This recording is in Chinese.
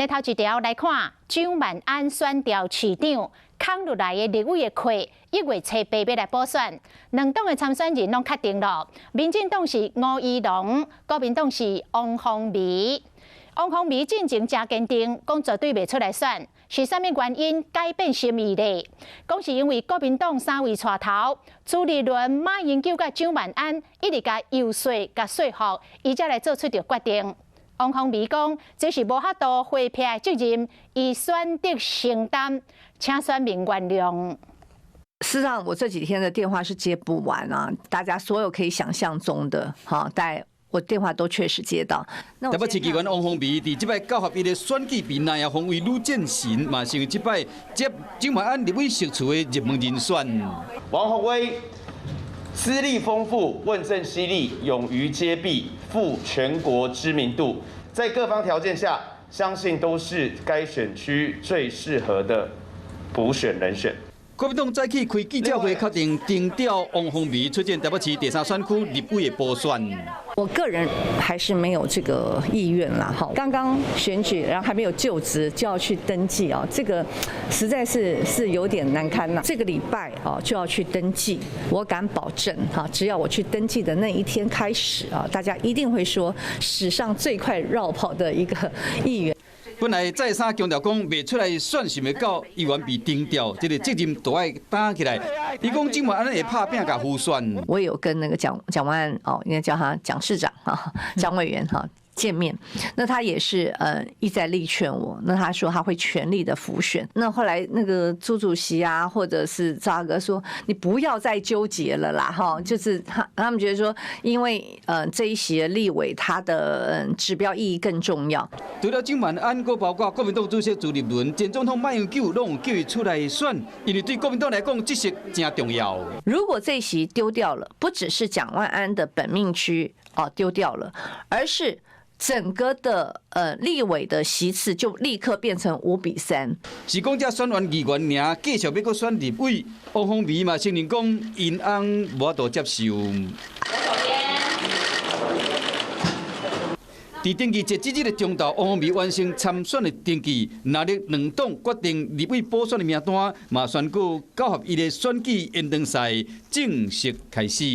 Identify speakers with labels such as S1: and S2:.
S1: 日头一条来看，蒋万安选调市长，空落来的立委的课，1月初8要来补选。两党的参选人拢确定了，民进党是吴怡农，国民党是王凤仪。王凤仪进前真坚定，讲绝对袂出来选。是啥物原因改变心意呢？讲是因为国民党3位带头，朱立伦、马英九甲蒋万安一直甲游说、甲说服，伊才来做出着决定。王凤仪讲，这是无法度回避的责任，伊选择承担，请选民原谅。
S2: 事实上，我这几天的电话是接不完啊，大家所有可以想象中的，但我电话都确实接到。
S3: 台北市议员王凤仪伫这摆9合1的选举比内也风威愈见神，嘛成为这摆接蒋万安立委席次的热门人选。
S4: 王宏威资历丰富、问政犀利、勇于接弊、富全国知名度，在各方条件下，相信都是该选区最适合的补选人选。
S3: 国民党早起开记者会，确定定调王凤仪出战台北市第3选区立委的补选。
S2: 我个人还是没有这个意愿啦，哈。刚刚选举，然后还没有就职就要去登记啊，这个实在是有点难堪呐。这个礼拜啊就要去登记，我敢保证哈，只要我去登记的那一天开始啊，大家一定会说史上最快绕跑的一个议员。
S3: 本来再三强调讲，袂出来选是袂到议员被定调，这个责任都要担起来。伊讲蒋万安会拍拼甲复选。
S2: 我有跟那个蒋万安应该叫他蒋市长蒋委员见面，那他也是一再力劝我，那他说他会全力的辅选。那后来那个朱主席啊，或者是赵哥说，你不要再纠结了啦，就是他们觉得说，因为这一席的立委他的指标意义更重要。
S3: 除了蒋万安，还包括国民党主席朱立伦、前总统马英九，拢叫伊出来选，因为对国民党来讲，这些真重要。
S2: 如果这一席丢掉了，不只是蒋万安的本命区丢掉了，而是整个的立委的席次就立刻变成5-3。
S3: 是讲这选完议员尔，继续要搁选立委，王凤仪嘛承认讲因翁无法度接受。在登记截止日的中昼，王凤仪完成参选的登记，那日两党决定立委补选的名单，嘛宣告9合1的选举延长赛正式开始。